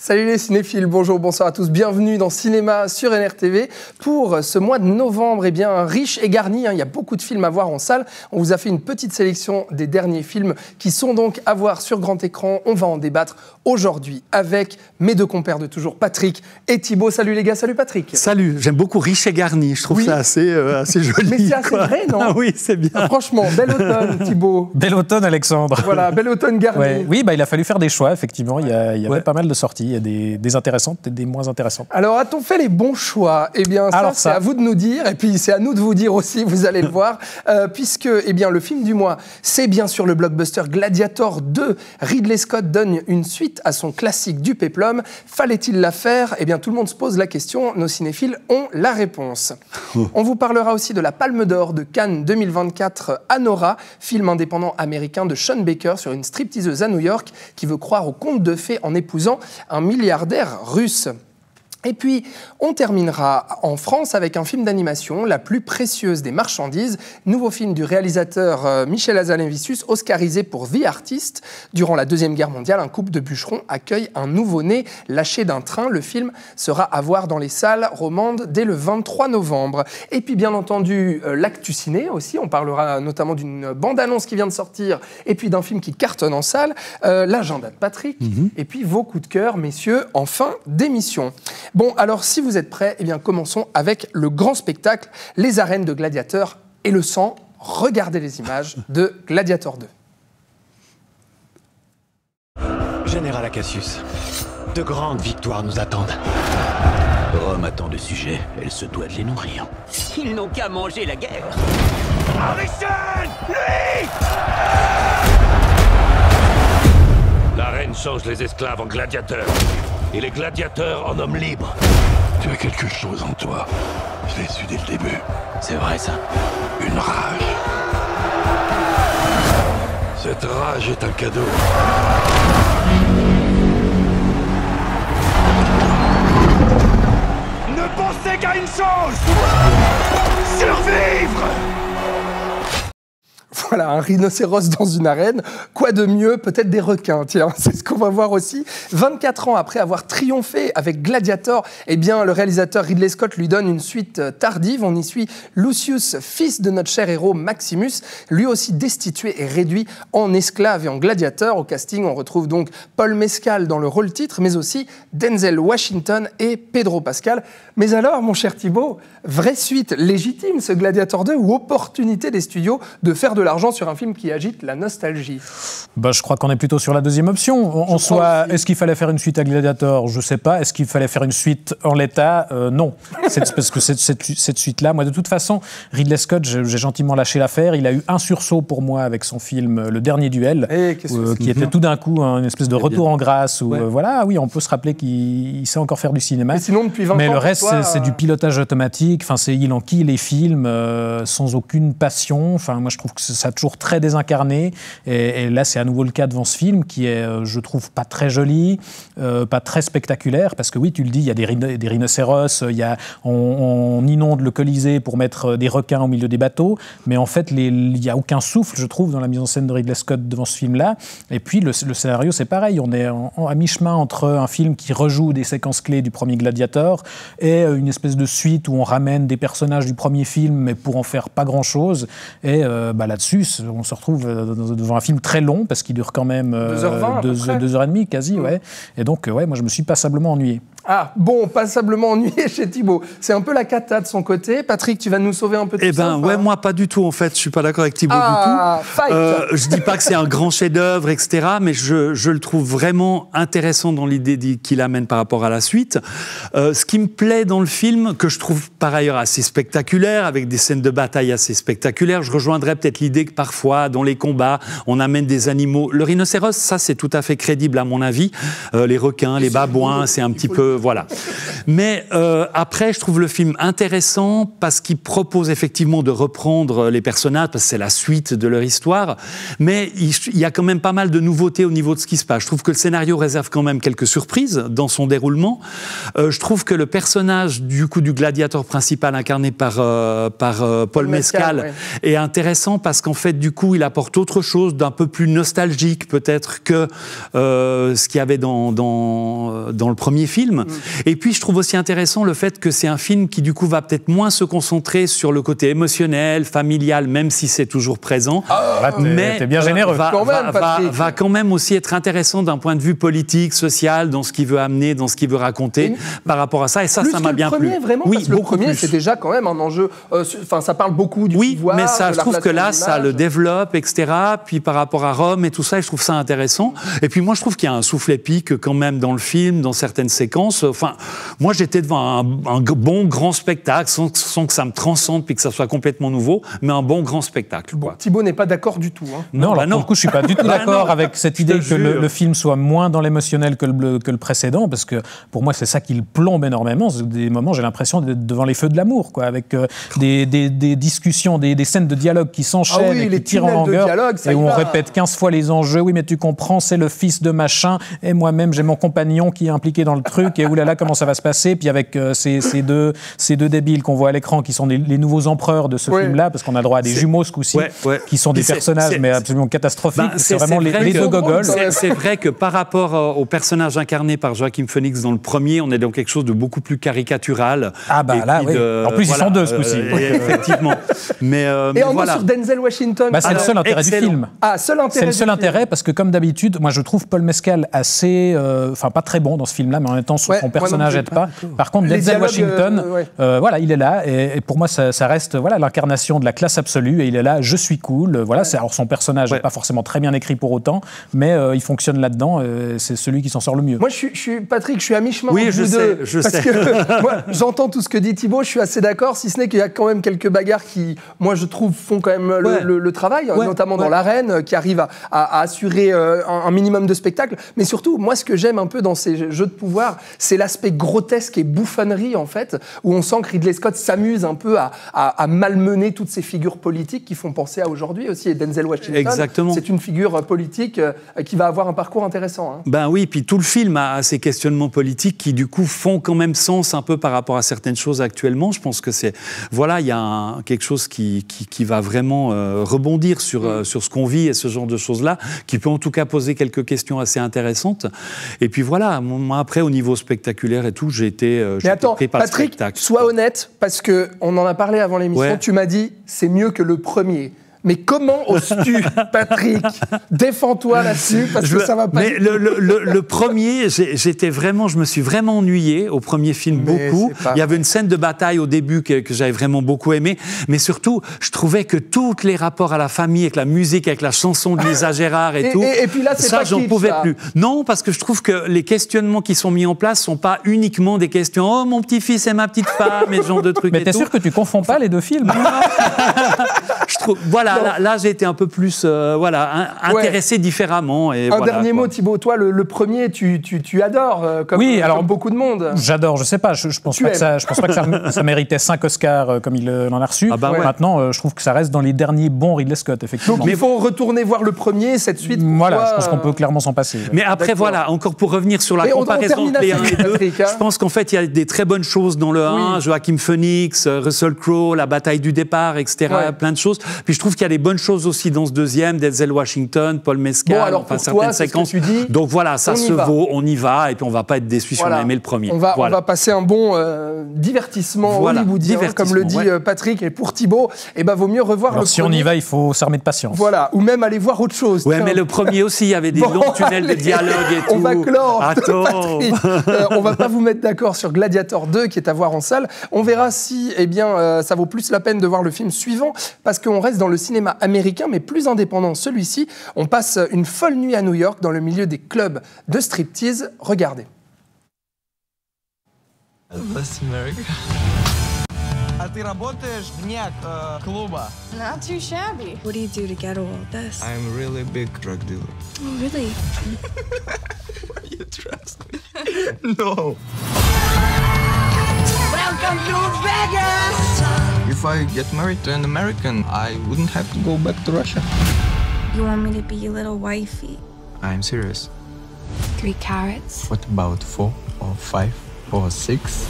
Salut les cinéphiles, bonjour, bonsoir à tous, bienvenue dans Cinéma sur NRTV. Pour ce mois de novembre, riche et garni, il y a beaucoup de films à voir en salle. On vous a fait une petite sélection des derniers films qui sont donc à voir sur grand écran. On va en débattre aujourd'hui avec mes deux compères de toujours, Patrick et Thibaut. Salut les gars, salut Patrick. Salut, j'aime beaucoup riche et garni, je trouve ça assez joli. Mais c'est assez vrai, non? Ah oui, c'est bien. Franchement, bel automne Thibaut. Bel automne Alexandre. Voilà, bel automne garni. Ouais. Oui, il a fallu faire des choix, effectivement, il y avait pas mal de sorties. Il y a des intéressantes et des moins intéressantes. Alors, a-t-on fait les bons choix? C'est à vous de nous dire, et puis c'est à nous de vous dire aussi, vous allez le voir, puisque le film du mois, c'est bien sûr le blockbuster Gladiator 2. Ridley Scott donne une suite à son classique du péplum. Fallait-il la faire? Tout le monde se pose la question, nos cinéphiles ont la réponse. On vous parlera aussi de la Palme d'Or de Cannes 2024, Anora, film indépendant américain de Sean Baker sur une stripteaseuse à New York qui veut croire aux contes de fées en épousant un milliardaire russe. Et puis, on terminera en France avec un film d'animation, La plus précieuse des marchandises, nouveau film du réalisateur Michel Hazanavicius, oscarisé pour The Artist. Durant la Deuxième Guerre mondiale, un couple de bûcherons accueille un nouveau-né lâché d'un train. Le film sera à voir dans les salles romandes dès le 23 novembre. Et puis, bien entendu, l'actu ciné aussi. On parlera notamment d'une bande-annonce qui vient de sortir et puis d'un film qui cartonne en salle. L'agenda de Patrick. Et puis, vos coups de cœur, messieurs, en fin d'émission. Bon, alors si vous êtes prêts, commençons avec le grand spectacle, les arènes de Gladiateur et le sang. Regardez les images de Gladiator 2. Général Acacius, de grandes victoires nous attendent. Rome a tant de sujets, elle se doit de les nourrir. Ils n'ont qu'à manger la guerre. Ariston, lui! La reine change les esclaves en gladiateurs. Et les gladiateurs en hommes libres. Tu as quelque chose en toi. Je l'ai su dès le début. C'est vrai ça. Une rage. Cette rage est un cadeau. Ne pensez qu'à une chose! Survivre! Voilà, un rhinocéros dans une arène. Quoi de mieux? Peut-être des requins, tiens, c'est ce qu'on va voir aussi. 24 ans après avoir triomphé avec Gladiator, le réalisateur Ridley Scott lui donne une suite tardive. On y suit Lucius, fils de notre cher héros Maximus, lui aussi destitué et réduit en esclave et en gladiateur. Au casting, on retrouve donc Paul Mescal dans le rôle titre, mais aussi Denzel Washington et Pedro Pascal. Mais alors, mon cher Thibaut, vraie suite légitime ce Gladiator 2 ou opportunité des studios de faire de l'argent sur un film qui agite la nostalgie? Je crois qu'on est plutôt sur la deuxième option. En soi, est-ce qu'il fallait faire une suite à Gladiator? Je ne sais pas. Est-ce qu'il fallait faire une suite en l'état? Non. Parce que cette suite-là, moi, de toute façon, Ridley Scott, j'ai gentiment lâché l'affaire. Il a eu un sursaut pour moi avec son film Le Dernier Duel, qui était tout d'un coup une espèce de retour en grâce. Où, oui, on peut se rappeler qu'il sait encore faire du cinéma. Mais sinon, depuis 20 ans, le reste, c'est du pilotage automatique. Il enquille les films sans aucune passion. Moi, je trouve que ça a toujours très désincarné. Et là, c'est à nouveau le cas devant ce film qui est, je trouve, pas très joli, pas très spectaculaire. Parce que oui, tu le dis, il y a des rhinocéros, on inonde le Colisée pour mettre des requins au milieu des bateaux. Mais en fait, il n'y a aucun souffle, je trouve, dans la mise en scène de Ridley Scott devant ce film-là. Et puis, le scénario, c'est pareil. On est à mi-chemin entre un film qui rejoue des séquences clés du premier Gladiator et une espèce de suite où on ramène des personnages du premier film, mais pour en faire pas grand-chose. Et là-dessus, on se retrouve devant un film très long, parce qu'il dure quand même 2h30 quasi. Ouais. Et donc, moi, je me suis passablement ennuyé. Ah, bon, passablement ennuyé chez Thibaut. C'est un peu la cata de son côté. Patrick, tu vas nous sauver un peu de ça? Moi, pas du tout, en fait. Je suis pas d'accord avec Thibaut du tout. Fight. Je dis pas que c'est un grand chef-d'œuvre, etc., mais je le trouve vraiment intéressant dans l'idée qu'il amène par rapport à la suite. Ce qui me plaît dans le film, que je trouve par ailleurs assez spectaculaire, avec des scènes de bataille assez spectaculaires, je rejoindrais peut-être l'idée que parfois, dans les combats, on amène des animaux. Le rhinocéros, ça, c'est tout à fait crédible, à mon avis. Les requins, les babouins, c'est un petit peu voilà. Mais après, je trouve le film intéressant parce qu'il propose effectivement de reprendre les personnages, parce que c'est la suite de leur histoire, mais il y a quand même pas mal de nouveautés au niveau de ce qui se passe. Je trouve que le scénario réserve quand même quelques surprises dans son déroulement. Je trouve que le personnage du gladiateur principal incarné par Paul Mescal est intéressant parce qu'en fait, du coup, il apporte autre chose d'un peu plus nostalgique peut-être que ce qu'il y avait dans le premier film. Et puis, je trouve aussi intéressant le fait que c'est un film qui, du coup, va peut-être moins se concentrer sur le côté émotionnel, familial, même si c'est toujours présent. Mais t'es bien généreux. Va quand même aussi être intéressant d'un point de vue politique, social, dans ce qu'il veut amener, dans ce qu'il veut raconter, par rapport à ça. Et ça m'a bien plu. Vraiment, oui, parce que le premier, c'est déjà quand même un enjeu. Enfin, ça parle beaucoup du pouvoir. Oui, mais ça, je trouve que là, ça le développe, etc. Puis par rapport à Rome et tout ça, je trouve ça intéressant. Et puis moi, je trouve qu'il y a un souffle épique quand même dans le film, dans certaines séquences. Enfin, moi, j'étais devant un bon grand spectacle, sans que ça me transcende puis que ça soit complètement nouveau, mais un bon grand spectacle. Bon, Thibaut n'est pas d'accord du tout. Hein. Non, pour le coup, je suis pas du tout d'accord avec cette idée que le film soit moins dans l'émotionnel que le précédent, parce que pour moi, c'est ça qui le plombe énormément. Des moments, j'ai l'impression d'être devant les feux de l'amour, quoi, avec des discussions, des scènes de dialogue qui s'enchaînent et qui tirent en longueur, et où on répète 15 fois les enjeux. Oui, mais tu comprends, c'est le fils de machin, et moi-même, j'ai mon compagnon qui est impliqué dans le truc, et oulala, comment ça va se passer. Puis avec ces deux débiles qu'on voit à l'écran, qui sont les nouveaux empereurs de ce film-là, parce qu'on a droit à des jumeaux ce coup-ci, qui sont des personnages, mais absolument catastrophiques. C'est vraiment les deux gogoles. C'est vrai que par rapport au personnage incarné par Joaquin Phoenix dans le premier, on est dans quelque chose de beaucoup plus caricatural. Ah bah là, oui. En plus, ils sont deux ce coup-ci. Effectivement. Et en gros, sur Denzel Washington... c'est le seul intérêt du film. C'est le seul intérêt, parce que comme d'habitude, moi je trouve Paul Mescal assez... Enfin, pas très bon dans ce film-là, mais en même temps, son personnage n'aide pas. Par contre, Denzel Washington, voilà, il est là, et pour moi, ça reste l'incarnation de la classe absolue, et il est là, je suis cool. Voilà, alors son personnage n'est pas forcément très bien écrit pour autant, mais il fonctionne là-dedans, c'est celui qui s'en sort le mieux. Moi, Patrick, je suis à mi-chemin entre vous deux. Je sais. Que moi, j'entends tout ce que dit Thibaut, je suis assez d'accord, si ce n'est qu'il y a quand même quelques bagarres qui, moi, je trouve, font quand même le travail, notamment dans l'arène, qui arrivent à assurer un minimum de spectacle. Mais surtout, moi, ce que j'aime un peu dans ces jeux de pouvoir, c'est l'aspect grotesque et bouffonnerie, en fait, où on sent que Ridley Scott s'amuse un peu à malmener toutes ces figures politiques qui font penser à aujourd'hui aussi. Et Denzel Washington, c'est une figure politique qui va avoir un parcours intéressant. Hein. Ben oui, puis tout le film a ces questionnements politiques qui, du coup, font quand même sens un peu par rapport à certaines choses actuellement. Je pense que il y a quelque chose qui va vraiment rebondir sur ce qu'on vit et ce genre de choses-là, qui peut en tout cas poser quelques questions assez intéressantes. Et puis voilà, moi, après, au niveau spectaculaire et tout, j'ai été pris par Patrick, le spectacle. Sois honnête, parce qu'on en a parlé avant l'émission, tu m'as dit, c'est mieux que le premier. Mais comment oses-tu, Patrick? Défends-toi là-dessus, parce que ça va pas... Mais le premier, je me suis vraiment ennuyé au premier film, beaucoup. Il y avait une scène de bataille au début que j'avais vraiment beaucoup aimé, mais surtout, je trouvais que tous les rapports à la famille, avec la musique, avec la chanson de Lisa Gérard et tout, et puis là, ça, j'en pouvais plus. Non, parce que je trouve que les questionnements qui sont mis en place sont pas uniquement des questions « Oh, mon petit-fils et ma petite femme » et ce genre de trucs. Mais t'es sûr que tu confonds pas les deux films? Je trouve, là, j'ai été un peu plus intéressé différemment. Et dernier mot, Thibaut. Toi, le premier, tu adores, comme beaucoup de monde. J'adore, je sais pas. Je pense pas que ça méritait 5 Oscars comme il en a reçu. Maintenant, je trouve que ça reste dans les derniers bons Ridley Scott, effectivement. Donc, il faut retourner voir le premier, cette suite. Voilà, je pense qu'on peut clairement s'en passer. Mais après, encore pour revenir sur la comparaison entre les 1 et 2, je pense qu'en fait, il y a des très bonnes choses dans le 1. Joaquin Phoenix, Russell Crowe, la bataille du départ, etc. Plein de choses. Puis je trouve qu'il y a des bonnes choses aussi dans ce deuxième, Denzel Washington, Paul Mescal, certaines séquences. Donc voilà, ça se vaut, on y va, et puis on va pas être déçu si on a aimé le premier. On va passer un bon divertissement hollywoodien, comme le dit Patrick, et pour Thibaut, vaut mieux revoir le premier. Si on y va, il faut s'armer de patience. Voilà, ou même aller voir autre chose. Ouais, mais le premier aussi, il y avait des longs tunnels de dialogue et tout. On va clore, Patrick. On va pas vous mettre d'accord sur Gladiator 2, qui est à voir en salle. On verra si, ça vaut plus la peine de voir le film suivant, parce qu'on reste dans le cinéma américain, mais plus indépendant. Celui-ci, on passe une folle nuit à New York, dans le milieu des clubs de striptease. Regardez. А ты работаешь вне клуба? Not too shabby. What do you do to get all this? I'm a really big drug dealer. Oh, really? You trust me? No. Welcome to Vegas! If I get married to an American, I wouldn't have to go back to Russia. You want me to be your little wifey? I'm serious. 3 carats? What about 4 or 5 or 6?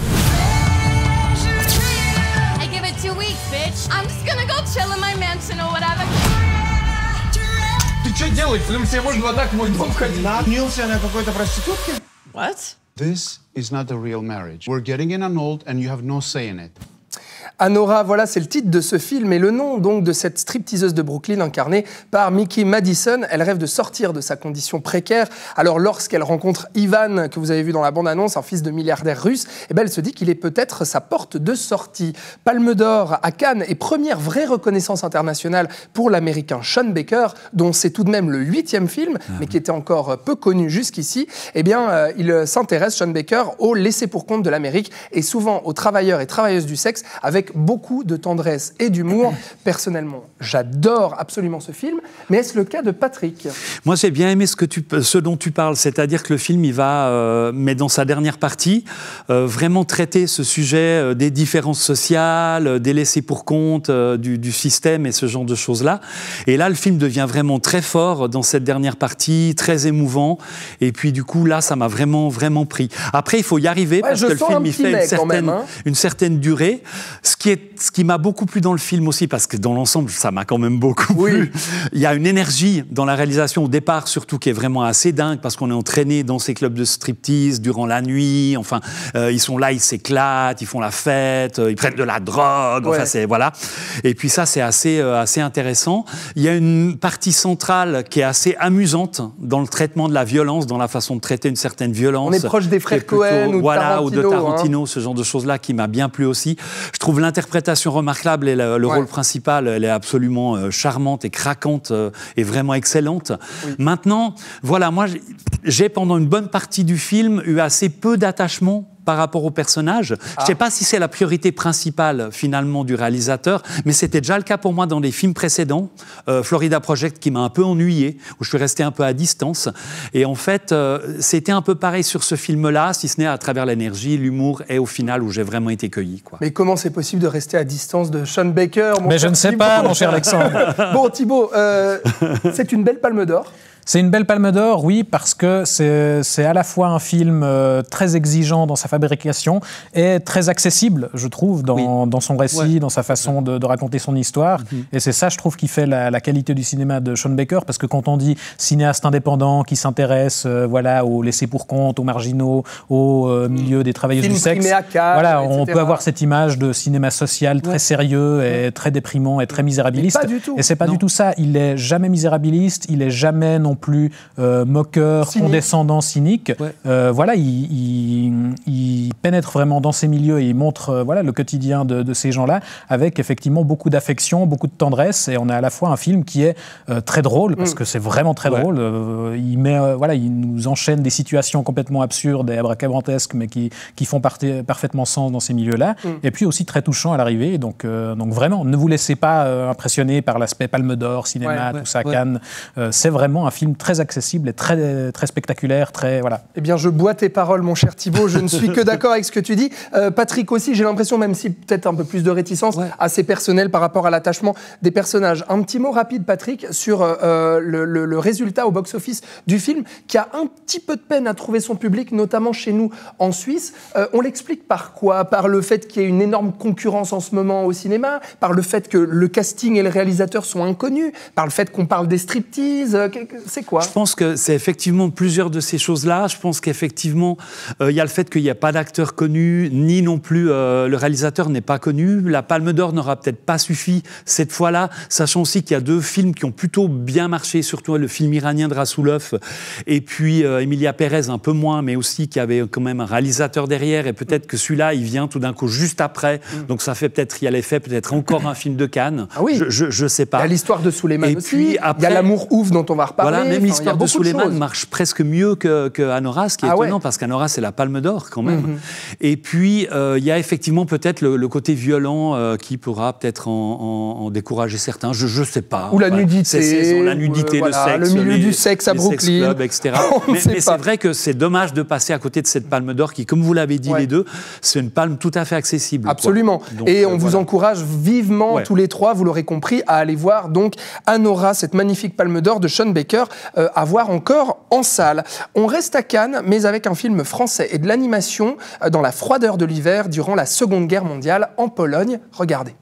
I give it 2 weeks, bitch. I'm just gonna go chill in my mansion or whatever. Ты что делаешь? Прям себе можно вот так в мой дом ходить? Нанялся на какой-то проститутке? What? This is not a real marriage. We're getting in annulled and you have no say in it. Anora, voilà, c'est le titre de ce film et le nom donc de cette stripteaseuse de Brooklyn incarnée par Mickey Madison. Elle rêve de sortir de sa condition précaire. Alors lorsqu'elle rencontre Ivan, que vous avez vu dans la bande-annonce, un fils de milliardaire russe, eh ben, elle se dit qu'il est peut-être sa porte de sortie. Palme d'or à Cannes et première vraie reconnaissance internationale pour l'américain Sean Baker, dont c'est tout de même le 8e film, mais qui était encore peu connu jusqu'ici. Eh bien, il s'intéresse, Sean Baker, au laissé-pour-compte de l'Amérique et souvent aux travailleurs et travailleuses du sexe avec beaucoup de tendresse et d'humour. Personnellement, j'adore absolument ce film, mais est-ce le cas de Patrick? Moi, j'ai bien aimé ce dont tu parles, c'est-à-dire que le film, il va, mais dans sa dernière partie, vraiment traiter ce sujet des différences sociales, des laissés-pour-compte, du système et ce genre de choses-là. Et là, le film devient vraiment très fort dans cette dernière partie, très émouvant. Et puis, du coup, là, ça m'a vraiment, vraiment pris. Après, il faut y arriver, parce que le film, il fait une certaine durée. Ce qui m'a beaucoup plu dans le film aussi, parce que dans l'ensemble, ça m'a quand même beaucoup plu. Il y a une énergie dans la réalisation, au départ surtout, qui est vraiment assez dingue, parce qu'on est entraîné dans ces clubs de striptease durant la nuit. Enfin, ils sont là, ils s'éclatent, ils font la fête, ils prennent de la drogue. Enfin, c'est, voilà. Et puis ça, c'est assez intéressant. Il y a une partie centrale qui est assez amusante dans le traitement de la violence, dans la façon de traiter une certaine violence. On est proche des frères Cohen ou de Tarantino. Ou de Tarantino, ce genre de choses-là qui m'a bien plu aussi. Je trouve l'interprétation remarquable et le rôle principal, elle est absolument charmante et craquante et vraiment excellente. Maintenant, voilà, moi, j'ai pendant une bonne partie du film eu assez peu d'attachement par rapport au personnage. Je ne sais pas si c'est la priorité principale, finalement, du réalisateur, mais c'était déjà le cas pour moi dans les films précédents. Florida Project, qui m'a un peu ennuyé, où je suis resté un peu à distance. Et en fait, c'était un peu pareil sur ce film-là, si ce n'est à travers l'énergie, l'humour, et au final, où j'ai vraiment été cueilli, quoi. Mais comment c'est possible de rester à distance de Sean Baker, Mais je ne sais pas, mon cher Alexandre. Bon, Thibaut, c'est une belle palme d'or. C'est une belle palme d'or, oui, parce que c'est à la fois un film très exigeant dans sa fabrication et très accessible, je trouve, dans son récit, dans sa façon de raconter son histoire. Et c'est ça, je trouve, qui fait la qualité du cinéma de Sean Baker, parce que quand on dit cinéaste indépendant qui s'intéresse voilà, aux laissés-pour-compte, aux marginaux, au milieu des travailleuses du sexe, voilà, on peut avoir cette image de cinéma social très sérieux et très déprimant et très misérabiliste. Pas du tout. Et c'est pas du tout ça. Il est jamais misérabiliste, il est jamais non plus moqueur, condescendant, cynique. Voilà, il pénètre vraiment dans ces milieux et il montre voilà, le quotidien de ces gens-là avec effectivement beaucoup d'affection, beaucoup de tendresse, et on a à la fois un film qui est très drôle, parce que c'est vraiment très drôle. Il nous enchaîne des situations complètement absurdes et abracadabrantesques, mais qui font parfaitement sens dans ces milieux-là, et puis aussi très touchant à l'arrivée. Donc vraiment, ne vous laissez pas impressionner par l'aspect Palme d'Or, cinéma, tout ça, Cannes. C'est vraiment un film très accessible et très, très spectaculaire, très, voilà. Eh bien, je bois tes paroles, mon cher Thibaut, je ne suis que d'accord avec ce que tu dis. Patrick aussi, j'ai l'impression, même si peut-être un peu plus de réticence, assez personnelle par rapport à l'attachement des personnages. Un petit mot rapide, Patrick, sur le résultat au box-office du film, qui a un petit peu de peine à trouver son public, notamment chez nous en Suisse. On l'explique par quoi? Par le fait qu'il y ait une énorme concurrence en ce moment au cinéma, par le fait que le casting et le réalisateur sont inconnus, par le fait qu'on parle des striptease, c'est quoi? Je pense que c'est effectivement plusieurs de ces choses-là. Je pense qu'effectivement, il y a le fait qu'il n'y a pas d'acteur connu, ni non plus le réalisateur n'est pas connu. La Palme d'Or n'aura peut-être pas suffi cette fois-là, sachant aussi qu'il y a deux films qui ont plutôt bien marché, surtout le film iranien de Rasoulov, et puis Emilia Pérez un peu moins, mais aussi qui avait quand même un réalisateur derrière, et peut-être que celui-là, il vient tout d'un coup juste après. Donc ça fait peut-être, il y a l'effet peut-être encore un film de Cannes. Ah oui. Je sais pas. Il y a l'histoire de Souleymane aussi. Puis après, il y a L'amour ouf dont on va reparler. même l'histoire de Suleiman marche presque mieux que Anora, ce qui est étonnant, parce qu'Anora, c'est la Palme d'Or quand même. Et puis, il y a effectivement peut-être le côté violent qui pourra peut-être en décourager certains, je ne sais pas. Ou la nudité. La nudité, le sexe. Le milieu du sexe à Brooklyn. Sex clubs, etc. mais c'est vrai que c'est dommage de passer à côté de cette Palme d'Or qui, comme vous l'avez dit les deux, c'est une palme tout à fait accessible. Absolument. Donc, et on vous encourage vivement tous les trois, vous l'aurez compris, à aller voir donc Anora, cette magnifique Palme d'Or de Sean Baker, à voir encore en salle. On reste à Cannes, mais avec un film français et de l'animation dans la froideur de l'hiver durant la Seconde Guerre mondiale en Pologne. Regardez.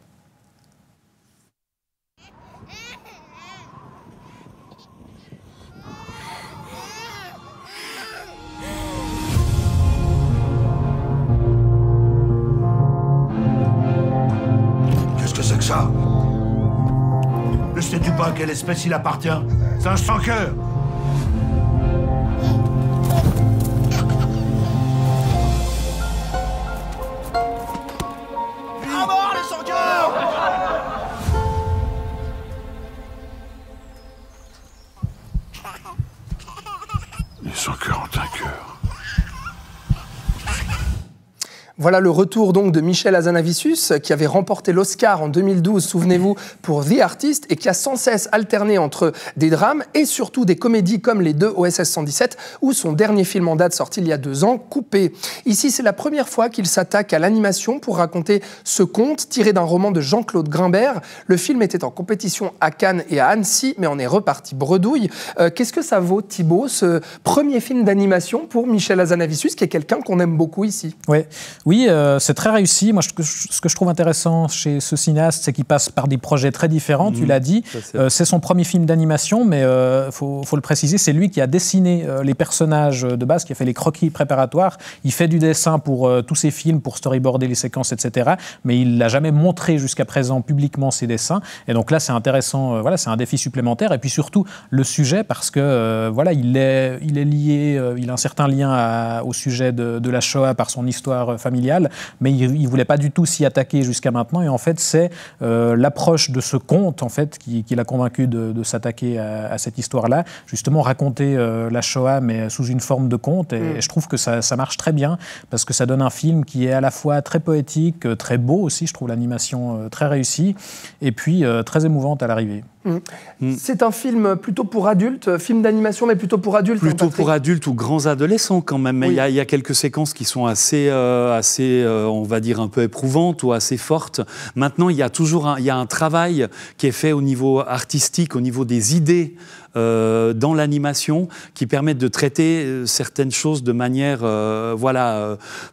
Qu'est-ce que c'est que ça? Ne sais-tu pas à quelle espèce il appartient? Singe sans cœur. À mort les sans cœur! Les sans cœur ont un cœur. Voilà le retour donc de Michel Hazanavicius, qui avait remporté l'Oscar en 2012, souvenez-vous, pour The Artist, et qui a sans cesse alterné entre des drames et surtout des comédies comme Les Deux OSS 117, ou son dernier film en date sorti il y a 2 ans, Coupé. Ici, c'est la première fois qu'il s'attaque à l'animation pour raconter ce conte tiré d'un roman de Jean-Claude Grimbert. Le film était en compétition à Cannes et à Annecy, mais on est reparti bredouille. Qu'est-ce que ça vaut, Thibaut, ce premier film d'animation pour Michel Hazanavicius, qui est quelqu'un qu'on aime beaucoup ici? Oui, c'est très réussi. Moi, ce que je trouve intéressant chez ce cinéaste, c'est qu'il passe par des projets très différents, tu l'as dit. C'est son premier film d'animation, mais faut le préciser, c'est lui qui a dessiné les personnages de base, qui a fait les croquis préparatoires. Il fait du dessin pour tous ses films, pour storyboarder les séquences, etc. Mais il n'a jamais montré jusqu'à présent publiquement ses dessins. Et donc là, c'est intéressant. C'est un défi supplémentaire. Et puis surtout, le sujet, parce que il est lié, il a un certain lien au sujet de la Shoah par son histoire familiale, mais il ne voulait pas du tout s'y attaquer jusqu'à maintenant. Et en fait, c'est l'approche de ce conte en fait, qui l'a convaincu de s'attaquer à cette histoire-là. Justement, raconter la Shoah, mais sous une forme de conte. Et je trouve que ça marche très bien, parce que ça donne un film qui est à la fois très poétique, très beau aussi. Je trouve l'animation très réussie, et puis très émouvante à l'arrivée. C'est un film plutôt pour adultes, film d'animation, mais plutôt pour adultes. Plutôt pour adultes ou grands adolescents quand même. Mais il y a quelques séquences qui sont assez, on va dire, un peu éprouvantes ou assez fortes. Maintenant, il y a un travail qui est fait au niveau artistique, au niveau des idées dans l'animation, qui permettent de traiter certaines choses de manière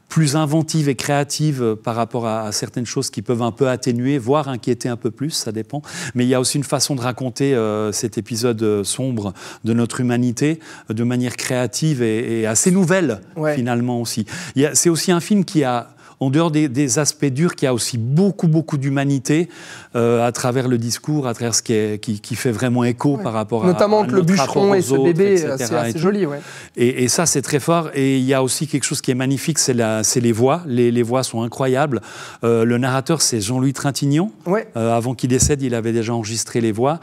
plus inventive et créative par rapport à certaines choses qui peuvent un peu atténuer, voire inquiéter un peu plus, ça dépend. Mais il y a aussi une façon de raconter cet épisode sombre de notre humanité de manière créative et assez nouvelle, finalement aussi. C'est aussi un film qui a, en dehors des aspects durs, qui a aussi beaucoup d'humanité à travers le discours, à travers ce qui fait vraiment écho par rapport notamment à le bûcheron et ce bébé, c'est assez joli. Et ça, c'est très fort. Et il y a aussi quelque chose qui est magnifique, c'est les voix. Les voix sont incroyables. Le narrateur, c'est Jean-Louis Trintignant. Avant qu'il décède, il avait déjà enregistré les voix.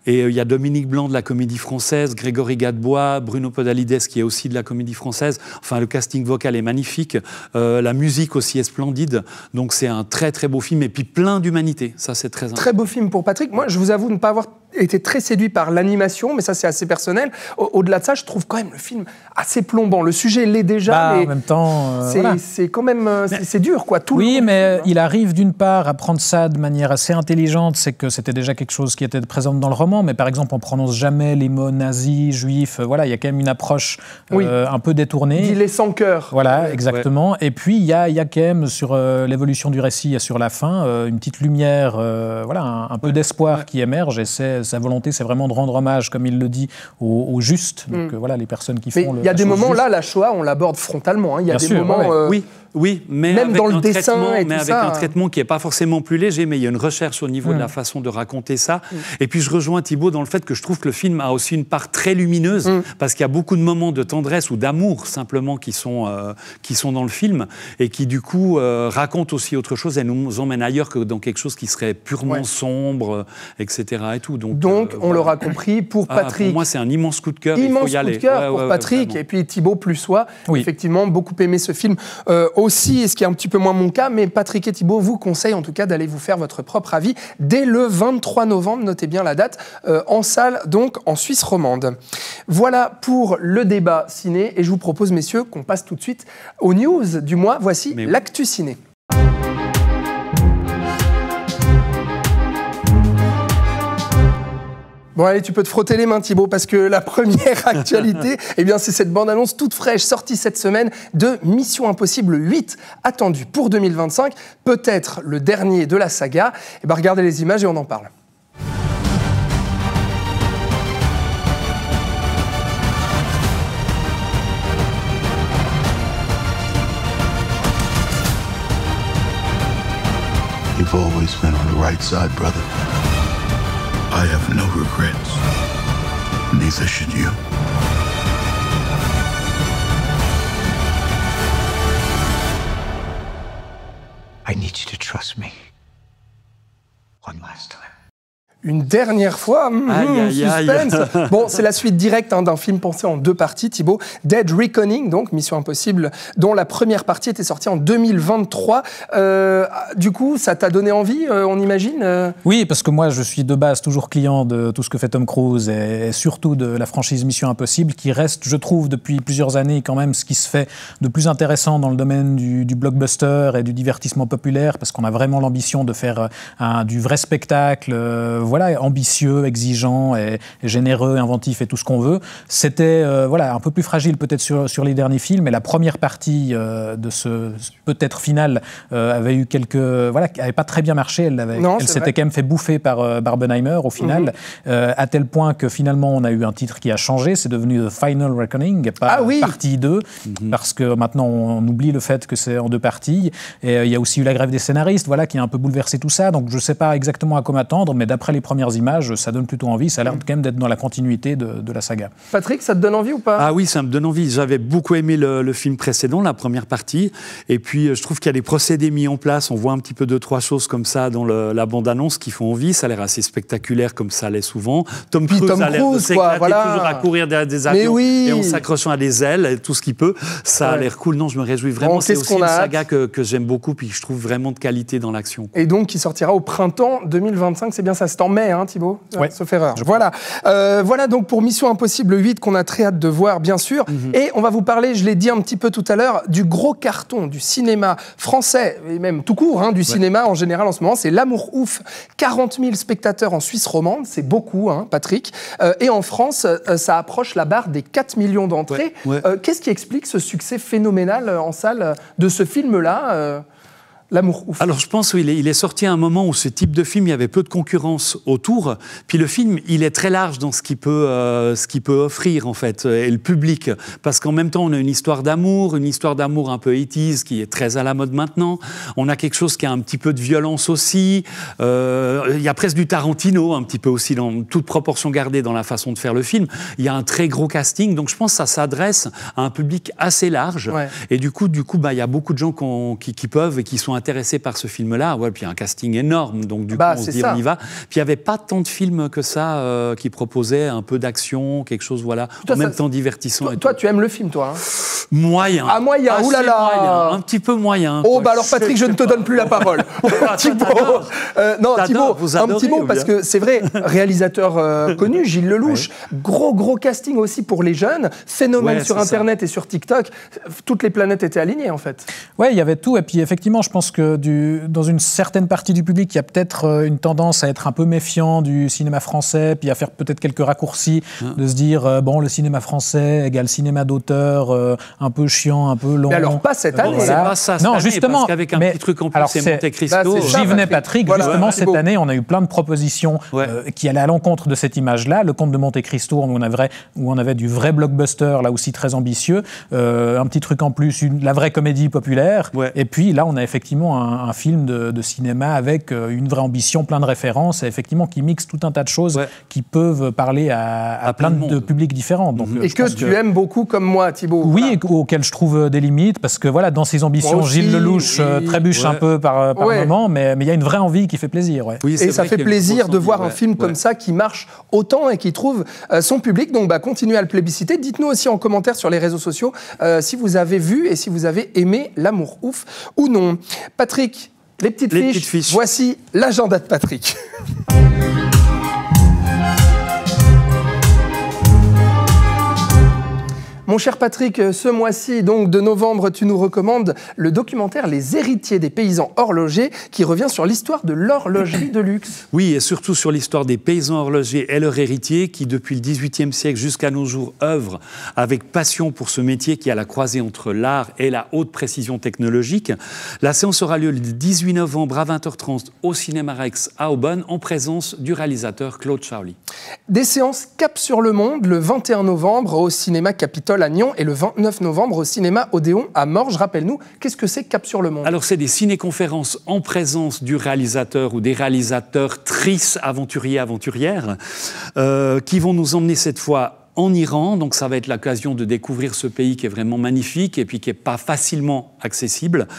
Et il y a Dominique Blanc de la Comédie Française, Grégory Gadebois, Bruno Podalides, qui est aussi de la Comédie Française. Enfin, le casting vocal est magnifique. La musique aussi est splendide. Donc, c'est un très, très beau film. Et puis, plein d'humanité. Ça, c'est très important. Très beau film pour Patrick. Moi, je vous avoue ne pas avoir été très séduit par l'animation, mais ça, c'est assez personnel. Au-delà de ça, je trouve quand même le film assez plombant. Le sujet l'est déjà, mais en même temps, c'est quand même c'est dur, quoi. Mais il arrive d'une part à prendre ça de manière assez intelligente, c'est que c'était déjà quelque chose qui était présent dans le roman, mais par exemple, on prononce jamais les mots nazis, juifs. Il y a quand même une approche un peu détournée. Il est sans cœur. Voilà, exactement. Et puis, il y a quand même sur l'évolution du récit et sur la fin, une petite lumière, un peu d'espoir qui émerge, et sa volonté, c'est vraiment de rendre hommage, comme il le dit, aux justes. Donc les personnes qui font il y a des moments, là, la Shoah, on l'aborde frontalement. Il y a des moments Oui, mais même avec dans le dessin et tout mais avec un traitement qui n'est pas forcément plus léger, mais il y a une recherche au niveau de la façon de raconter ça. Et puis je rejoins Thibaut dans le fait que je trouve que le film a aussi une part très lumineuse, parce qu'il y a beaucoup de moments de tendresse ou d'amour simplement qui sont dans le film et qui du coup racontent aussi autre chose et nous emmènent ailleurs que dans quelque chose qui serait purement sombre, etc. Et tout. Donc on l'aura compris, pour Patrick... Pour moi, c'est un immense coup de cœur, il faut y aller. Coup de cœur pour Patrick, et puis Thibaut plus soi. Effectivement, beaucoup aimé ce film aussi, et ce qui est un petit peu moins mon cas, mais Patrick et Thibaut vous conseillent en tout cas d'aller vous faire votre propre avis dès le 23 novembre, notez bien la date, en salle, donc en Suisse romande. Voilà pour le débat ciné, et je vous propose, messieurs, qu'on passe tout de suite aux news du mois. Voici l'actu ciné. Bon allez, tu peux te frotter les mains Thibaut, parce que la première actualité, c'est cette bande-annonce toute fraîche sortie cette semaine de Mission Impossible 8, attendue pour 2025, peut-être le dernier de la saga. Regardez les images et on en parle. You've always been on the right side, brother. I have no regrets. Neither should you. I need you to trust me. One last time. Une dernière fois, suspense. Bon, c'est la suite directe d'un film pensé en 2 parties, Thibaut. Dead Reckoning, donc Mission Impossible, dont la première partie était sortie en 2023. Du coup, ça t'a donné envie, on imagine Oui, parce que moi, je suis de base toujours client de tout ce que fait Tom Cruise et surtout de la franchise Mission Impossible, qui reste, je trouve, depuis plusieurs années quand même ce qui se fait de plus intéressant dans le domaine du blockbuster et du divertissement populaire, parce qu'on a vraiment l'ambition de faire du vrai spectacle, ambitieux, exigeant et généreux, inventif et tout ce qu'on veut. C'était un peu plus fragile peut-être sur les derniers films, mais la première partie de ce peut-être final avait eu avait pas très bien marché. Elle s'était quand même fait bouffer par Barbenheimer au final, à tel point que finalement on a eu un titre qui a changé. C'est devenu The Final Reckoning, et pas partie 2, parce que maintenant on oublie le fait que c'est en 2 parties. Et il y a aussi eu la grève des scénaristes, qui a un peu bouleversé tout ça. Donc je sais pas exactement à quoi m'attendre, mais d'après les premières images, ça donne plutôt envie. Ça a l'air quand même d'être dans la continuité de la saga. Patrick, ça te donne envie ou pas ? Ah oui, ça me donne envie. J'avais beaucoup aimé le film précédent, la première partie. Et puis, je trouve qu'il y a des procédés mis en place. On voit un petit peu 2-3 choses comme ça dans la bande-annonce qui font envie. Ça a l'air assez spectaculaire, comme ça l'est souvent. Tom Cruise a l'air de s'éclater toujours à courir derrière des avions et en s'accrochant à des ailes et tout ce qu'il peut. Ça a l'air cool. Non, je me réjouis vraiment. C'est aussi une saga que j'aime beaucoup, puis je trouve vraiment de qualité dans l'action. Et donc, qui sortira au printemps 2025. C'est bien ça, c'est en mai, Thibaut, sauf erreur. Voilà donc pour Mission Impossible 8 qu'on a très hâte de voir, bien sûr. Et on va vous parler, je l'ai dit un petit peu tout à l'heure, du gros carton du cinéma français, et même tout court, du cinéma en général en ce moment, c'est L'Amour Ouf. 40 000 spectateurs en Suisse romande, c'est beaucoup, Patrick. Et en France, ça approche la barre des 4 millions d'entrées. Qu'est-ce qui explique ce succès phénoménal en salle de ce film-là L'Amour Ouf. Alors je pense qu'il est sorti à un moment où ce type de film, il y avait peu de concurrence autour. Puis le film, il est très large dans ce qu'il peut offrir en fait, et le public. Parce qu'en même temps, on a une histoire d'amour un peu 80s qui est très à la mode maintenant. On a quelque chose qui a un petit peu de violence aussi. Il y a presque du Tarantino un petit peu aussi, dans toute proportion gardée dans la façon de faire le film. Il y a un très gros casting. Donc je pense que ça s'adresse à un public assez large. Et du coup, il y a beaucoup de gens qui peuvent et qui sont intéressés par ce film-là. Puis il y a un casting énorme, donc du coup on se dit on y va. Puis il n'y avait pas tant de films que ça qui proposaient un peu d'action, quelque chose en même temps divertissant. Toi, tu aimes le film, toi Moyen. Ah, moyen, oulala moyen, un petit peu moyen. Oh, alors Patrick, je ne te donne plus la parole. Thibaut, un petit mot, parce que c'est vrai, réalisateur connu, Gilles Lelouch, gros casting aussi pour les jeunes, phénomène sur Internet et sur TikTok, toutes les planètes étaient alignées en fait. Ouais, il y avait tout, et puis effectivement, je pense pense que dans une certaine partie du public, il y a peut-être une tendance à être un peu méfiant du cinéma français, puis à faire peut-être quelques raccourcis, de se dire, bon, le cinéma français égale cinéma d'auteur, un peu chiant, un peu long. Mais alors, pas cette année. C'est pas ça cette année, justement, parce qu'avec un petit truc en plus, c'est Monte Cristo. J'y venais, Patrick. Justement, cette année, on a eu plein de propositions qui allaient à l'encontre de cette image-là. Le Comte de Monte Cristo, où on avait du vrai blockbuster, là aussi très ambitieux, un petit truc en plus, la vraie comédie populaire. Et puis là, on a effectivement un film de cinéma avec une vraie ambition, plein de références, et effectivement qui mixe tout un tas de choses qui peuvent parler à plein de publics différents. Donc, et que tu aimes beaucoup comme moi, Thibaut. Oui, et auquel je trouve des limites, parce que voilà, dans ses ambitions, aussi, Gilles Lelouch trébuche un peu par moment, mais il y a une vraie envie qui fait plaisir. Oui, et ça fait plaisir de voir un film comme ça qui marche autant et qui trouve son public. Donc continuez à le plébisciter. Dites-nous aussi en commentaire sur les réseaux sociaux si vous avez vu et si vous avez aimé L'Amour ouf ou non. Patrick, les petites fiches. Voici l'agenda de Patrick. Mon cher Patrick, ce mois-ci, donc de novembre, tu nous recommandes le documentaire Les héritiers des paysans horlogers qui revient sur l'histoire de l'horlogerie de luxe. Oui, et surtout sur l'histoire des paysans horlogers et leurs héritiers qui, depuis le XVIIIe siècle jusqu'à nos jours, œuvrent avec passion pour ce métier qui est à la croisée entre l'art et la haute précision technologique. La séance aura lieu le 18 novembre à 20h30 au Cinéma Rex à Aubonne en présence du réalisateur Claude Charly. Des séances Cap sur le Monde le 21 novembre au Cinéma Capitole à Nyon et le 29 novembre au Cinéma Odéon à Morges. Rappelle-nous, qu'est-ce que c'est Cap sur le Monde? Alors, c'est des ciné-conférences en présence du réalisateur ou des réalisateurs-trices aventuriers, aventurières, qui vont nous emmener cette fois en Iran. Donc, ça va être l'occasion de découvrir ce pays qui est vraiment magnifique et puis qui n'est pas facilement accessible,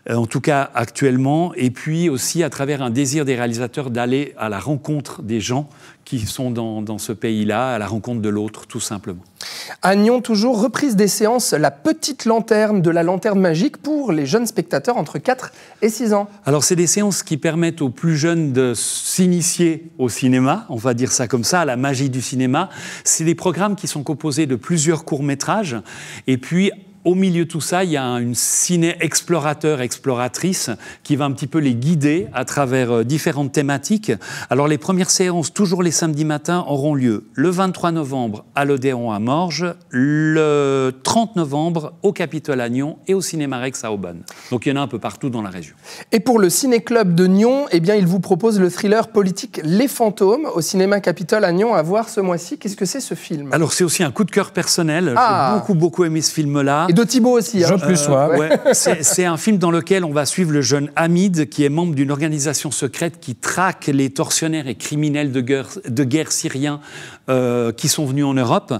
en tout cas actuellement. Et puis aussi à travers un désir des réalisateurs d'aller à la rencontre des gens qui sont dans ce pays-là, à la rencontre de l'autre, tout simplement. À Nyon, toujours, reprise des séances La Petite Lanterne de la Lanterne Magique pour les jeunes spectateurs entre 4 et 6 ans. Alors, c'est des séances qui permettent aux plus jeunes de s'initier au cinéma, on va dire ça comme ça, à la magie du cinéma. C'est des programmes qui sont composés de plusieurs courts-métrages. Et puis, au milieu de tout ça, il y a une ciné-explorateur, exploratrice qui va un petit peu les guider à travers différentes thématiques. Alors, les premières séances, toujours les samedis matins, auront lieu le 23 novembre à l'Odéon à Morges, le 30 novembre au Capitole à Nyon et au Cinéma Rex à Aubonne. Donc, il y en a un peu partout dans la région. Et pour le Ciné-Club de Nyon, eh bien, il vous propose le thriller politique Les Fantômes au Cinéma Capitole à Nyon à voir ce mois-ci. Qu'est-ce que c'est ce film? Alors, c'est aussi un coup de cœur personnel. J'ai beaucoup aimé ce film-là. Et de Thibaut aussi. Je plus sois. C'est un film dans lequel on va suivre le jeune Hamid, qui est membre d'une organisation secrète qui traque les tortionnaires et criminels de guerre syriens qui sont venus en Europe.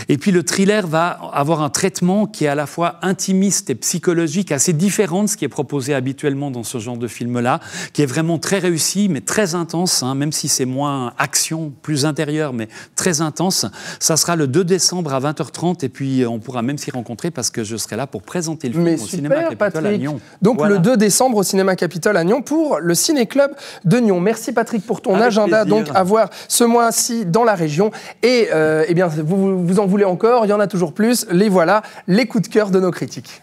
Et puis le thriller va avoir un traitement qui est à la fois intimiste et psychologique, assez différent de ce qui est proposé habituellement dans ce genre de film-là, qui est vraiment très réussi, mais très intense, hein, même si c'est moins action, plus intérieure, mais très intense. Ça sera le 2 décembre à 20h30, et puis on pourra même s'y rencontrer parce que je serai là pour présenter le film au Cinéma Capitole à Nyon. Donc le 2 décembre au Cinéma Capitole à Nyon pour le Ciné-Club de Nyon. Merci Patrick pour ton agenda donc à voir ce mois-ci dans la région. Et eh bien, vous en voulez encore, il y en a toujours plus. Les voilà, les coups de cœur de nos critiques.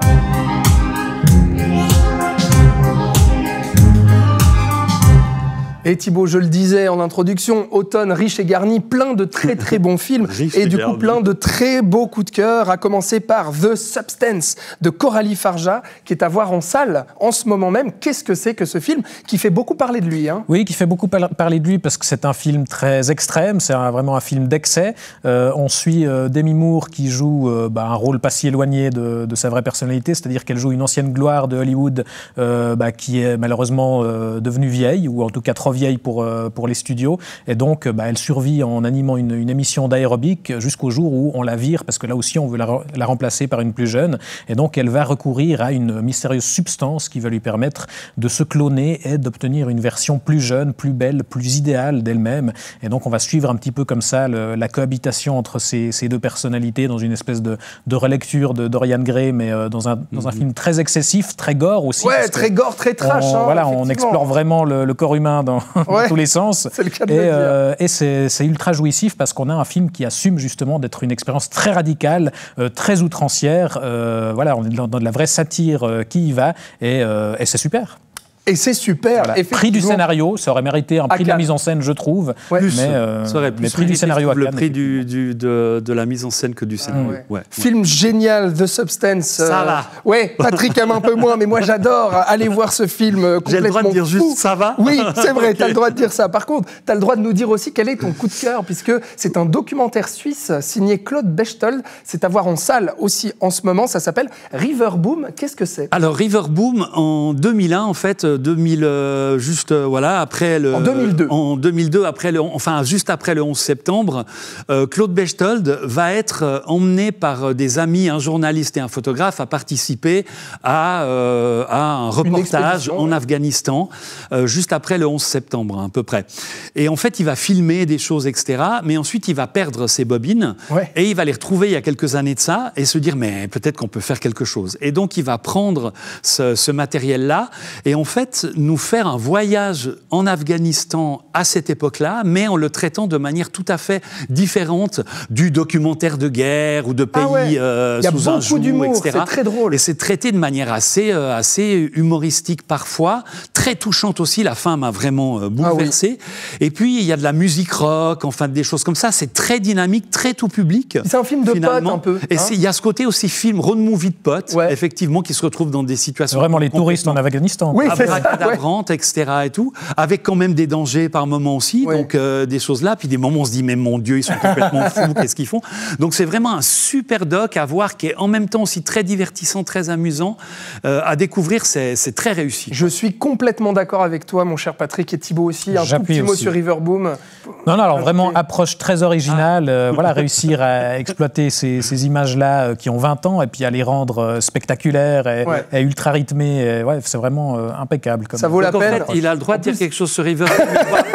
Et Thibaut, je le disais en introduction, automne riche et garni, plein de très très bons films et du coup plein de très beaux coups de cœur, à commencer par The Substance de Coralie Farja, qui est à voir en salle en ce moment même. Qu'est-ce que c'est que ce film qui fait beaucoup parler de lui, hein? Oui, qui fait beaucoup parler de lui parce que c'est un film très extrême, c'est vraiment un film d'excès. On suit Demi Moore qui joue un rôle pas si éloigné de sa vraie personnalité, c'est-à-dire qu'elle joue une ancienne gloire de Hollywood qui est malheureusement devenue vieille, ou en tout cas trop vieille pour les studios, et donc elle survit en animant une émission d'aérobic jusqu'au jour où on la vire, parce que là aussi on veut la remplacer par une plus jeune, et donc elle va recourir à une mystérieuse substance qui va lui permettre de se cloner et d'obtenir une version plus jeune, plus belle, plus idéale d'elle-même, et donc on va suivre un petit peu comme ça la cohabitation entre ces deux personnalités dans une espèce de relecture de Dorian Gray, mais dans un film très excessif, très gore aussi. Ouais, très gore, très trash. On explore vraiment le corps humain dans tous les sens. C'est le cas de le dire. Et c'est ultra jouissif parce qu'on a un film qui assume justement d'être une expérience très radicale, très outrancière. On est dans de la vraie satire qui y va, et c'est super. Et c'est super. Voilà. Prix du scénario, ça aurait mérité un prix de la mise en scène, je trouve. Ouais. Ça aurait plus prix du scénario à Cannes. Le prix de la mise en scène que du scénario. Film génial, The Substance. Ça va. Ouais, Patrick aime un peu moins, mais moi j'adore aller voir ce film complètement J'ai le droit de dire fou. juste ça va. Oui, c'est vrai, tu as le droit de dire ça. Par contre, tu as le droit de nous dire aussi quel est ton coup de cœur, puisque c'est un documentaire suisse signé Claude Bechtold. C'est à voir en salle aussi en ce moment. Ça s'appelle River Boom. Qu'est-ce que c'est? Alors River Boom, en 2001, en fait, après le... En 2002. En 2002, juste après le 11 septembre, Claude Bechtold va être emmené par des amis, un journaliste et un photographe, à participer à un reportage en Afghanistan, juste après le 11 septembre, à peu près. Et en fait, il va filmer des choses, etc. Mais ensuite, il va perdre ses bobines et il va les retrouver il y a quelques années de ça et se dire, mais peut-être qu'on peut faire quelque chose. Et donc, il va prendre ce matériel-là et en fait, nous faire un voyage en Afghanistan à cette époque-là, mais en le traitant de manière tout à fait différente du documentaire de guerre ou de pays sous un joug, etc. C'est très drôle. Et c'est traité de manière assez humoristique parfois, très touchante aussi. La fin m'a vraiment bouleversé. Et puis, il y a de la musique rock, enfin des choses comme ça. C'est très dynamique, très tout public. C'est un film de potes un peu. Et il y a ce côté aussi film, road movie de potes, effectivement, qui se retrouvent dans des situations... Vraiment les touristes en Afghanistan. Oui, c'est ça. Etc. et tout, avec quand même des dangers par moments aussi, donc des choses là, puis des moments on se dit mais mon Dieu, ils sont complètement fous, qu'est-ce qu'ils font? Donc c'est vraiment un super doc à voir qui est en même temps aussi très divertissant, très amusant à découvrir, c'est très réussi. Je suis complètement d'accord avec toi, mon cher Patrick, et Thibaut aussi. Un tout petit mot sur River Boom. Non, alors vraiment approche très originale, réussir à exploiter ces images-là qui ont 20 ans et puis à les rendre spectaculaires et ultra rythmées. C'est vraiment impeccable. Ça vaut la peine. En fait, il a le droit de dire quelque chose sur River.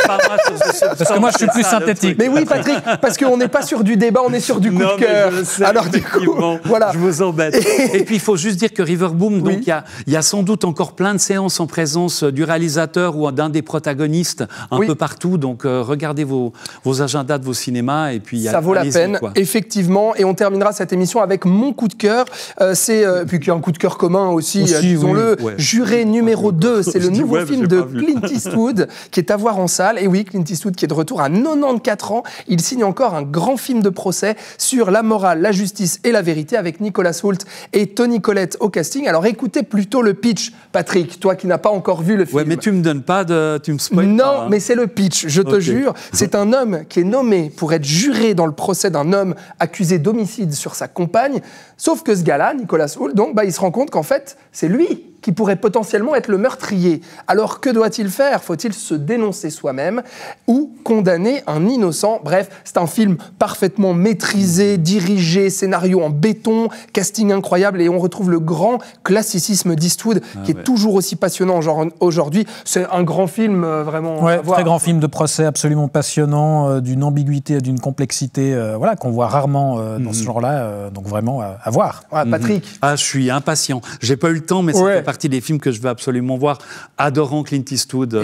Parce que moi, je suis plus synthétique. Mais oui, Patrick, parce qu'on n'est pas sur du débat, on est sur du coup de cœur. Alors du coup, voilà. Je vous embête. Et puis, il faut juste dire que River Boom, donc il y a sans doute encore plein de séances en présence du réalisateur ou d'un des protagonistes un peu partout. Donc, regardez vos agendas de vos cinémas et puis ça vaut la peine, effectivement. Et on terminera cette émission avec mon coup de cœur. Puis qu'il y a un coup de cœur commun aussi disons-le. Juré numéro 2, c'est le nouveau film de Clint Eastwood qui est à voir en salle. Et oui, Clint Eastwood qui est de retour à 94 ans. Il signe encore un grand film de procès sur la morale, la justice et la vérité avec Nicolas Hoult et Toni Collette au casting. Alors écoutez plutôt le pitch, Patrick, toi qui n'as pas encore vu le film. Ouais, mais tu me donnes pas tu me spoil non, pas, hein. Mais c'est le pitch, je te jure. C'est un homme qui est nommé pour être juré dans le procès d'un homme accusé d'homicide sur sa compagne. Sauf que ce gars-là, Nicolas Hoult, donc, il se rend compte qu'en fait, c'est lui qui pourrait potentiellement être le meurtrier. Alors que doit-il faire? Faut-il se dénoncer soi-même ou condamner un innocent? Bref, c'est un film parfaitement maîtrisé, dirigé, scénario en béton, casting incroyable, et on retrouve le grand classicisme d'Eastwood qui est toujours aussi passionnant aujourd'hui. C'est un grand film vraiment à voir. Très grand film de procès, absolument passionnant, d'une ambiguïté et d'une complexité qu'on voit rarement dans ce genre-là, donc vraiment à voir. Patrick. Je suis impatient. J'ai pas eu le temps, mais ça fait partie des films que je veux absolument voir, adorant Clint Eastwood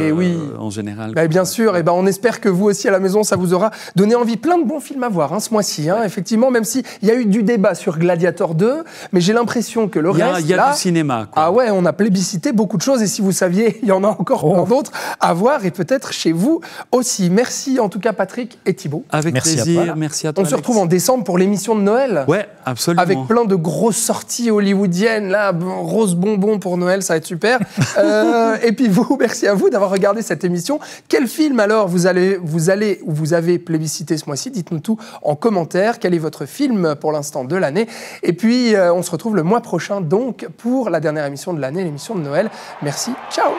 en général. Bien sûr, on espère que vous aussi à la maison, ça vous aura donné envie. Plein de bons films à voir ce mois-ci, effectivement, même s'il y a eu du débat sur Gladiator 2, mais j'ai l'impression que le reste, il y a du cinéma. On a plébiscité beaucoup de choses, et si vous saviez, il y en a encore plein d'autres à voir, et peut-être chez vous aussi. Merci en tout cas Patrick et Thibaut. Avec plaisir, merci à toi. On se retrouve en décembre pour l'émission de Noël. Ouais, absolument. Avec plein de grosses sorties hollywoodiennes, là, rose bonbon pour Noël, ça va être super. Et puis merci à vous d'avoir regardé cette émission. Quel film alors vous avez plébiscité ce mois-ci? Dites-nous tout en commentaire. Quel est votre film pour l'instant de l'année? Et puis on se retrouve le mois prochain donc pour la dernière émission de l'année, l'émission de Noël. Merci, ciao.